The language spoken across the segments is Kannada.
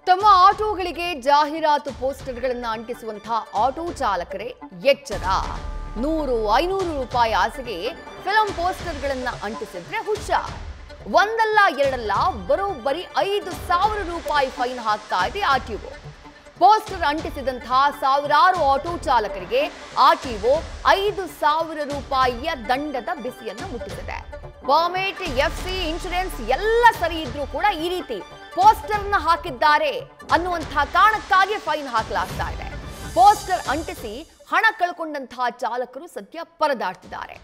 ತಮ್ಮ ಆಟೋಗಳಿಗೆ ಜಾಹೀರಾತು ಪೋಸ್ಟರ್ಗಳನ್ನು ಅಂಟಿಸುವಂತಹ ಆಟೋ ಚಾಲಕರೇ ಎಚ್ಚರ. 100-500 ರೂಪಾಯಿ ಆಸೆಗೆ ಫಿಲ್ಮ್ ಪೋಸ್ಟರ್ಗಳನ್ನು ಅಂಟಿಸಿದ್ರೆ ಹುಷಾರ್. ಒಂದಲ್ಲ ಎರಡಲ್ಲ ಬರೋಬ್ಬರಿ 5,000 ರೂಪಾಯಿ ಫೈನ್ ಹಾಕ್ತಾ ಇದೆ ಆರ್ಟಿಒ. ಪೋಸ್ಟರ್ ಅಂಟಿಸಿದಂತಹ ಸಾವಿರಾರು ಆಟೋ ಚಾಲಕರಿಗೆ ಆರ್ಟಿಒ 5,000 ರೂಪಾಯಿಯ ದಂಡದ ಬಿಸಿಯನ್ನು ಮುಟ್ಟಿಸಿದೆ. ಪರ್ಮಿಟ್, ಎಫ್ಸಿ, ಇನ್ಶೂರೆನ್ಸ್ ಎಲ್ಲ ಸರಿ ಇದ್ರೂ ಕೂಡ ಈ ರೀತಿ ಪೋಸ್ಟರ್ನ ಹಾಕಿದ್ದಾರೆ ಅನ್ನುವಂತಹ ಕಾರಣಕ್ಕಾಗಿ ಫೈನ್ ಹಾಕಲಾಗ್ತಾ ಇದೆ. ಪೋಸ್ಟರ್ ಅಂಟಿಸಿ ಹಣ ಕಳ್ಕೊಂಡಂತಹ ಚಾಲಕರು ಸದ್ಯ ಪರದಾಡ್ತಿದ್ದಾರೆ.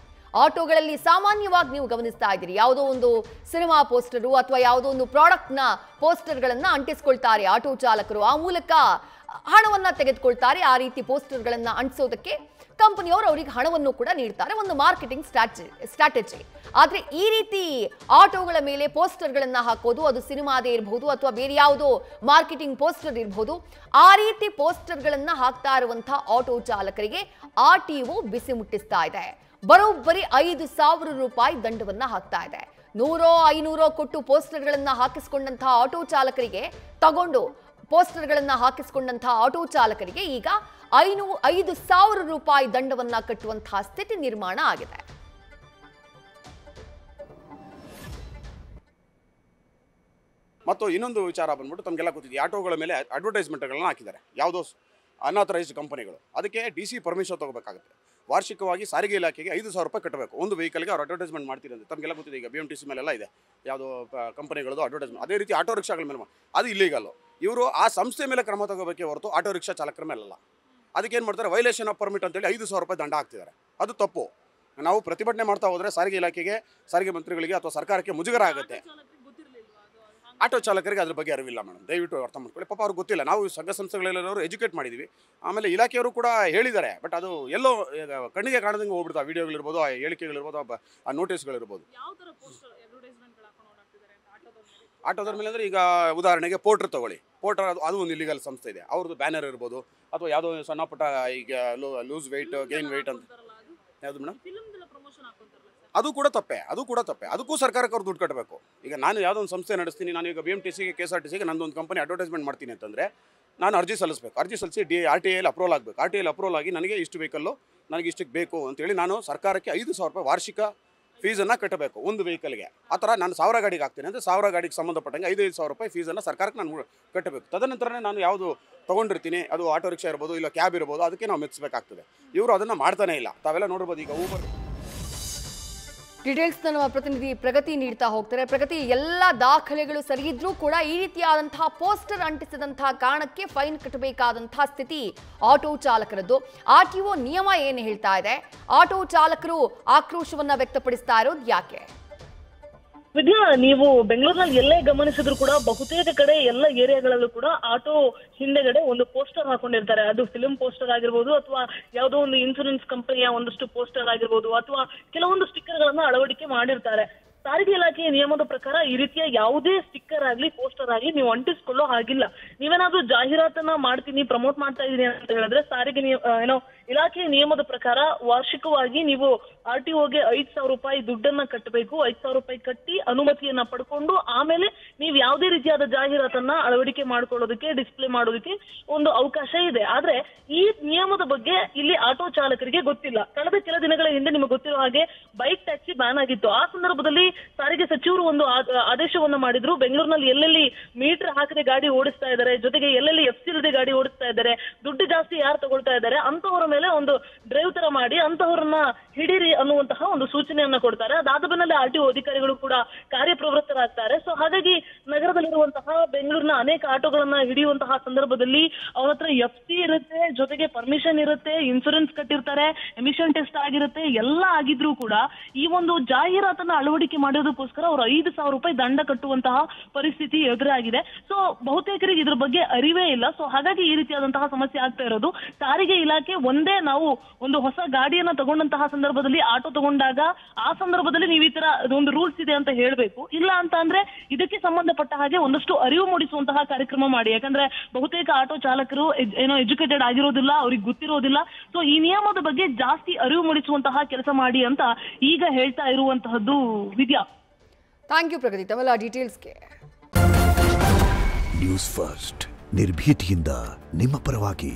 ಆಟೋಗಳಲ್ಲಿ ಸಾಮಾನ್ಯವಾಗಿ ನೀವು ಗಮನಿಸ್ತಾ ಇದ್ದೀರಿ, ಯಾವುದೋ ಒಂದು ಸಿನಿಮಾ ಪೋಸ್ಟರು ಅಥವಾ ಯಾವುದೋ ಒಂದು ಪ್ರಾಡಕ್ಟ್ನ ಪೋಸ್ಟರ್ಗಳನ್ನ ಅಂಟಿಸ್ಕೊಳ್ತಾರೆ ಆಟೋ ಚಾಲಕರು. ಆ ಮೂಲಕ ಹಣವನ್ನ ತೆಗೆದುಕೊಳ್ತಾರೆ. ಆ ರೀತಿ ಪೋಸ್ಟರ್ಗಳನ್ನ ಅಂಟಿಸೋದಕ್ಕೆ ಕಂಪನಿಯವರು ಅವರಿಗೆ ಹಣವನ್ನು ಕೂಡ ನೀಡ್ತಾರೆ, ಒಂದು ಮಾರ್ಕೆಟಿಂಗ್ ಸ್ಟ್ರಾಟಜಿ. ಆದ್ರೆ ಈ ರೀತಿ ಆಟೋಗಳ ಮೇಲೆ ಪೋಸ್ಟರ್ಗಳನ್ನ ಹಾಕೋದು, ಅದು ಸಿನಿಮಾದೇ ಇರಬಹುದು ಅಥವಾ ಬೇರೆ ಯಾವುದೋ ಮಾರ್ಕೆಟಿಂಗ್ ಪೋಸ್ಟರ್ ಇರಬಹುದು, ಆ ರೀತಿ ಪೋಸ್ಟರ್ಗಳನ್ನ ಹಾಕ್ತಾ ಇರುವಂತಹ ಆಟೋ ಚಾಲಕರಿಗೆ ಆರ್ಟಿಒ ಬಿಸಿ ಮುಟ್ಟಿಸ್ತಾ ಇದೆ. ಬರೋಬ್ಬರಿ 5,000 ರೂಪಾಯಿ ದಂಡವನ್ನ ಹಾಕ್ತಾ ಇದೆ. 100-500 ಕೊಟ್ಟು ಪೋಸ್ಟರ್ಗಳನ್ನ ಹಾಕಿಸಿಕೊಂಡಂತಹ ಆಟೋ ಚಾಲಕರಿಗೆ ಪೋಸ್ಟರ್ಗಳನ್ನ ಹಾಕಿಸಿಕೊಂಡಂತಹ ಆಟೋ ಚಾಲಕರಿಗೆ ಈಗ 5,000 ರೂಪಾಯಿ ದಂಡವನ್ನ ಕಟ್ಟುವಂತಹ ಸ್ಥಿತಿ ನಿರ್ಮಾಣ ಆಗಿದೆ. ಮತ್ತು ಇನ್ನೊಂದು ವಿಚಾರ ಬಂದ್ಬಿಟ್ಟು ತಮಗೆಲ್ಲ ಗೊತ್ತಿದೆ, ಆಟೋಗಳ ಮೇಲೆ ಅಡ್ವರ್ಟೈಸ್ಮೆಂಟ್ಗಳನ್ನ ಹಾಕಿದ್ದಾರೆ ಯಾವುದೋ ಅನ್ಆಥರೈಸ್ಡ್ ಕಂಪನಿಗಳು. ಅದಕ್ಕೆ DC ಪರ್ಮಿಷನ್ ತಗೋಬೇಕಾಗುತ್ತೆ. ವಾರ್ಷಿಕವಾಗಿ ಸಾರಿಗೆ ಇಲಾಖೆಗೆ 5,000 ರೂಪಾಯಿ ಕಟ್ಟಬೇಕು ಒಂದು ವೆಹಿಕಲ್ಗೆ. ಅವ್ರು ಅಡ್ವರ್ಟೈಸ್ಮೆಂಟ್ ಮಾಡ್ತಿರೋದು ತಮಗೆಲ್ಲ ಗೊತ್ತಿದೆ. ಈಗ BMTC ಮೇಲೆಲ್ಲ ಇದೆ ಯಾವುದೋ ಕಂಪನಿಗಳದ್ದು ಅಡ್ವರ್ಟೈಸ್ಮೆಂಟ್. ಅದೇ ರೀತಿ ಆಟೋ ರಿಕ್ಷಾಗಳ ಮೇಲೆ ಅದು ಇಲ್ಲೀಗಲ್ಲು. ಇವರು ಆ ಸಂಸ್ಥೆ ಮೇಲೆ ಕ್ರಮ ತಗೋಬೇಕೇ ಹೊರತು ಆಟೋ ರಿಕ್ಷಾ ಚಾಲಕರ ಮೇಲಲ್ಲ. ಅದಕ್ಕೇನು ಮಾಡ್ತಾರೆ, ವೈಲೇಷನ್ ಆಫ್ ಪರ್ಮಿಟ್ ಅಂತೇಳಿ 5,000 ರೂಪಾಯಿ ದಂಡ ಹಾಕ್ತಿದ್ದಾರೆ. ಅದು ತಪ್ಪು. ನಾವು ಪ್ರತಿಭಟನೆ ಮಾಡ್ತಾ ಹೋದರೆ ಸಾರಿಗೆ ಇಲಾಖೆಗೆ, ಸಾರಿಗೆ ಮಂತ್ರಿಗಳಿಗೆ ಅಥವಾ ಸರ್ಕಾರಕ್ಕೆ ಮುಜುಗರ ಆಗುತ್ತೆ. ಆಟೋ ಚಾಲಕರಿಗೆ ಅದ್ರ ಬಗ್ಗೆ ಅರಿವಿಲ್ಲ ಮೇಡಮ್, ದಯವಿಟ್ಟು ಅರ್ಥ ಮಾಡ್ಕೊಳ್ಳಿ. ಪಾಪ ಅವ್ರಿಗೆ ಗೊತ್ತಿಲ್ಲ. ನಾವು ಸಂಘ ಸಂಸ್ಥೆಗಳೆಲ್ಲರೂ ಎಜುಕೇಟ್ ಮಾಡಿದ್ದೀವಿ. ಆಮೇಲೆ ಇಲಾಖೆಯವರು ಕೂಡ ಹೇಳಿದ್ದಾರೆ, ಬಟ್ ಅದು ಎಲ್ಲೋ ಕಣ್ಣಿಗೆ ಕಾಣದಂಗೆ ಹೋಗ್ಬಿಡ್ತು. ಆ ವಿಡಿಯೋಗಳಿರ್ಬೋದು, ಆ ಹೇಳಿಕೆಗಳಿರ್ಬೋದು, ಆ ನೋಟಿಸ್ಗಳಿರ್ಬೋದು. ಆಟೋದವ್ರ ಮೇಲೆ ಅಂದರೆ ಈಗ ಉದಾಹರಣೆಗೆ ಪೋರ್ಟರ್ ತಗೊಳ್ಳಿ. ಪೋರ್ಟರ್ ಅದು ಒಂದು ಇಲ್ಲಿಗಲ್ ಸಂಸ್ಥೆ ಇದೆ. ಅವ್ರದ್ದು ಬ್ಯಾನರ್ ಇರ್ಬೋದು ಅಥವಾ ಯಾವುದೋ ಸಣ್ಣ ಪುಟ್ಟ ಈಗ ಲೂಸ್ ವೆಯ್ಟ್, ಗೇನ್ ವೆಯ್ಟ್ ಅಂತ. ಯಾವುದು ಮೇಡಮ್? ಅದು ಕೂಡ ತಪ್ಪೆ. ಅದಕ್ಕೂ ಸರ್ಕಾರಕ್ಕೆ ಅವ್ರು ದುಡ್ಡು ಕಟ್ಟಬೇಕು. ಈಗ ನಾನು ಯಾವುದೋ ಒಂದು ಸಂಸ್ಥೆ ನಡೆಸ್ತೀನಿ, ನಾನು ಈಗ BMTCಗೆ, KSRTCಗೆ ನಂದೊಂದು ಕಂಪನಿ ಅಡ್ವರ್ಟೈಸ್ಮೆಂಟ್ ಮಾಡ್ತೀನಿ ಅಂತಂದರೆ ನಾನು ಅರ್ಜಿ ಸಲ್ಲಿಸಬೇಕು. ಅರ್ಜಿ ಸಲ್ಲಿಸಿ RTIಯಲ್ಲಿ ಅಪ್ರೂವಲ್ ಆಗಬೇಕು. RTIಯಲ್ಲಿ ಅಪ್ರೂವಲ್ ಆಗಿ ನನಗೆ ಇಷ್ಟು ವೆಹಿಕಲ್ಲು ನನಗೆ ಇಷ್ಟಕ್ಕೆ ಬೇಕು ಅಂತೇಳಿ ನಾನು ಸರ್ಕಾರಕ್ಕೆ 5,000 ರೂಪಾಯಿ ವಾರ್ಷಿಕ ಫೀಸನ್ನು ಕಟ್ಟಬೇಕು ಒಂದು ವೆಹಿಕಲ್ಗೆ. ಆ ಥರ ನಾನು 1,000 ಗಾಡಿಗೆ ಹಾಕ್ತೀನಿ ಅಂದರೆ 1,000 ಗಾಡಿಗೆ ಸಂಬಂಧಪಟ್ಟಂಗೆ 5,000 ರೂಪಾಯಿ ಫೀಸನ್ನು ಸರ್ಕಾರಕ್ಕೆ ನಾನು ಕಟ್ಟಬೇಕು. ತದನಂತರನೇ ನಾನು ಯಾವುದು ತೊಗೊಂಡಿರ್ತೀನಿ, ಅದು ಆಟೋ ರಿಕ್ಷಾ ಇರ್ಬೋದು ಇಲ್ಲ ಕ್ಯಾಬ್ ಇರ್ಬೋದು, ಅದಕ್ಕೆ ನಾವು ಮೆಚ್ಚಬೇಕಾಗ್ತದೆ. ಇವರು ಅದನ್ನು ಮಾಡ್ತಾನೆ ಇಲ್ಲ. ತಾವೆಲ್ಲ ನೋಡ್ಬೋದು ಈಗ ಊಬರ್ ಡೀಟೇಲ್ಸ್ ನಮ್ಮ ಪ್ರತಿನಿಧಿ ಪ್ರಗತಿ ನೀಡ್ತಾ ಹೋಗ್ತಾರೆ. ಪ್ರಗತಿ, ಎಲ್ಲ ದಾಖಲೆಗಳು ಸರಿ ಇದ್ರೂ ಕೂಡ ಈ ರೀತಿಯಾದಂತಹ ಪೋಸ್ಟರ್ ಅಂಟಿಸಿದಂತಹ ಕಾರಣಕ್ಕೆ ಫೈನ್ ಕಟ್ಟಬೇಕಾದಂತಹ ಸ್ಥಿತಿ ಆಟೋ ಚಾಲಕರದ್ದು. ಆರ್ಟಿಒ ನಿಯಮ ಏನು ಹೇಳ್ತಾ ಇದೆ? ಆಟೋ ಚಾಲಕರು ಆಕ್ರೋಶವನ್ನ ವ್ಯಕ್ತಪಡಿಸ್ತಾ ಇರೋದು ಯಾಕೆ? ವಿದ್ಯಾ, ನೀವು ಬೆಂಗಳೂರಿನಲ್ಲಿ ಎಲ್ಲೇ ಗಮನಿಸಿದ್ರು ಕೂಡ ಬಹುತೇಕ ಕಡೆ ಎಲ್ಲ ಏರಿಯಾಗಳಲ್ಲೂ ಕೂಡ ಆಟೋ ಹಿಂದೆಗಡೆ ಒಂದು ಪೋಸ್ಟರ್ ಹಾಕೊಂಡಿರ್ತಾರೆ. ಅದು ಫಿಲ್ಮ್ ಪೋಸ್ಟರ್ ಆಗಿರ್ಬೋದು ಅಥವಾ ಯಾವುದೋ ಒಂದು ಇನ್ಶೂರೆನ್ಸ್ ಕಂಪನಿಯ ಒಂದಷ್ಟು ಪೋಸ್ಟರ್ ಆಗಿರ್ಬೋದು ಅಥವಾ ಕೆಲವೊಂದು ಸ್ಟಿಕ್ಕರ್ ಗಳನ್ನ ಅಳವಡಿಕೆ ಮಾಡಿರ್ತಾರೆ. ಸಾರಿಗೆ ಇಲಾಖೆಯ ನಿಯಮದ ಪ್ರಕಾರ ಈ ರೀತಿಯ ಯಾವುದೇ ಸ್ಟಿಕ್ಕರ್ ಆಗ್ಲಿ ಪೋಸ್ಟರ್ ಆಗ್ಲಿ ನೀವು ಅಂಟಿಸ್ಕೊಳ್ಳೋ ಹಾಗಿಲ್ಲ. ನೀವೇನಾದ್ರೂ ಜಾಹೀರಾತನ್ನ ಮಾಡ್ತೀನಿ, ಪ್ರಮೋಟ್ ಮಾಡ್ತಾ ಇದೀನಿ ಅಂತ ಹೇಳಿದ್ರೆ ಸಾರಿಗೆ ಇಲಾಖೆಯ ನಿಯಮದ ಪ್ರಕಾರ ವಾರ್ಷಿಕವಾಗಿ ನೀವು RTOಗೆ 5,000 ರೂಪಾಯಿ ದುಡ್ಡನ್ನ ಕಟ್ಟಬೇಕು. 5,000 ರೂಪಾಯಿ ಕಟ್ಟಿ ಅನುಮತಿಯನ್ನ ಪಡ್ಕೊಂಡು ಆಮೇಲೆ ನೀವು ಯಾವುದೇ ರೀತಿಯಾದ ಜಾಹೀರಾತನ್ನ ಅಳವಡಿಕೆ ಮಾಡ್ಕೊಳ್ಳೋದಕ್ಕೆ, ಡಿಸ್ಪ್ಲೇ ಮಾಡೋದಕ್ಕೆ ಒಂದು ಅವಕಾಶ ಇದೆ. ಆದ್ರೆ ಈ ನಿಯಮದ ಬಗ್ಗೆ ಇಲ್ಲಿ ಆಟೋ ಚಾಲಕರಿಗೆ ಗೊತ್ತಿಲ್ಲ. ಕಳೆದ ಕೆಲ ದಿನಗಳ ಹಿಂದೆ ನಿಮಗೆ ಗೊತ್ತಿರೋ ಹಾಗೆ ಬೈಕ್ ಟ್ಯಾಕ್ಸಿ ಬ್ಯಾನ್ ಆಗಿತ್ತು. ಆ ಸಂದರ್ಭದಲ್ಲಿ ಸಾರಿಗೆ ಸಚಿವರು ಒಂದು ಆದೇಶವನ್ನ ಮಾಡಿದ್ರು. ಬೆಂಗಳೂರಿನಲ್ಲಿ ಎಲ್ಲೆಲ್ಲಿ ಮೀಟರ್ ಹಾಕದೆ ಗಾಡಿ ಓಡಿಸ್ತಾ ಇದ್ದಾರೆ, ಜೊತೆಗೆ ಎಲ್ಲೆಲ್ಲಿ FC ಇಲ್ಲದೆ ಗಾಡಿ ಓಡಿಸ್ತಾ ಇದ್ದಾರೆ, ದುಡ್ಡು ಜಾಸ್ತಿ ಯಾರು ತಗೊಳ್ತಾ ಇದ್ದಾರೆ ಅಂತವರ ಮೇಲೆ ಒಂದು ಡ್ರೈವ್ ತರ ಮಾಡಿ ಅಂತವರನ್ನ ಹಿಡೀರಿ ಅನ್ನುವಂತಹ ಒಂದು ಸೂಚನೆಯನ್ನ ಕೊಡ್ತಾರೆ. ಅದಾದ ಬೆನ್ನಲ್ಲೇ RTO ಅಧಿಕಾರಿಗಳು ಕೂಡ ಕಾರ್ಯಪ್ರವೃತ್ತರಾಗ್ತಾರೆ. ಸೊ ಹಾಗಾಗಿ ನಗರದಲ್ಲಿರುವಂತಹ ಬೆಂಗಳೂರಿನ ಅನೇಕ ಆಟೋಗಳನ್ನ ಹಿಡಿಯುವಂತಹ ಸಂದರ್ಭದಲ್ಲಿ ಅವರ ಹತ್ರ FC ಇರುತ್ತೆ, ಜೊತೆಗೆ ಪರ್ಮಿಷನ್ ಇರುತ್ತೆ, ಇನ್ಶೂರೆನ್ಸ್ ಕಟ್ಟಿರ್ತಾರೆ, ಎಮಿಷನ್ ಟೆಸ್ಟ್ ಆಗಿರುತ್ತೆ, ಎಲ್ಲ ಆಗಿದ್ರು ಕೂಡ ಈ ಒಂದು ಜಾಹೀರಾತನ್ನ ಅಳವಡಿಕೆ ಮಾಡೋದಕ್ಕೋಸ್ಕರ ಅವರು 5,000 ರೂಪಾಯಿ ದಂಡ ಕಟ್ಟುವಂತಹ ಪರಿಸ್ಥಿತಿ ಎದುರಾಗಿದೆ. ಸೊ ಬಹುತೇಕರಿಗೆ ಇದ್ರ ಬಗ್ಗೆ ಅರಿವೇ ಇಲ್ಲ. ಸೊ ಹಾಗಾಗಿ ಈ ರೀತಿಯಾದಂತಹ ಸಮಸ್ಯೆ ಆಗ್ತಾ ಇರೋದು. ಸಾರಿಗೆ ಇಲಾಖೆ ಒಂದೇ ನಾವು ಒಂದು ಹೊಸ ಗಾಡಿಯನ್ನ ತಗೊಂಡಂತಹ ಸಂದರ್ಭದಲ್ಲಿ, ಆಟೋ ತಗೊಂಡಾಗ ಆ ಸಂದರ್ಭದಲ್ಲಿ ನೀವು ಈ ತರ ಒಂದು ರೂಲ್ಸ್ ಇದೆ ಅಂತ ಹೇಳ್ಬೇಕು. ಇಲ್ಲ ಅಂತ ಅಂದ್ರೆ ಇದಕ್ಕೆ ಸಂಬಂಧಪಟ್ಟ ಹಾಗೆ ಒಂದಷ್ಟು ಅರಿವು ಮೂಡಿಸುವಂತಹ ಕಾರ್ಯಕ್ರಮ ಮಾಡಿ. ಯಾಕಂದ್ರೆ ಬಹುತೇಕ ಆಟೋ ಚಾಲಕರು ಎಜುಕೇಟೆಡ್ ಆಗಿರೋದಿಲ್ಲ, ಅವ್ರಿಗೆ ಗೊತ್ತಿರೋದಿಲ್ಲ. ಸೊ ಈ ನಿಯಮದ ಬಗ್ಗೆ ಜಾಸ್ತಿ ಅರಿವು ಮೂಡಿಸುವಂತಹ ಕೆಲಸ ಮಾಡಿ ಅಂತ ಈಗ ಹೇಳ್ತಾ ಇರುವಂತಹದ್ದು ವಿದ್ಯಾ. ಥ್ಯಾಂಕ್ ಯು ಪ್ರಗತಿ, ತಮ್ಮೆಲ್ಲ ಡೀಟೇಲ್ಸ್ಗೆ. ನ್ಯೂಸ್ ಫಸ್ಟ್ ನಿರ್ಭೀತಿಯಿಂದ ನಿಮ್ಮ ಪರವಾಗಿ.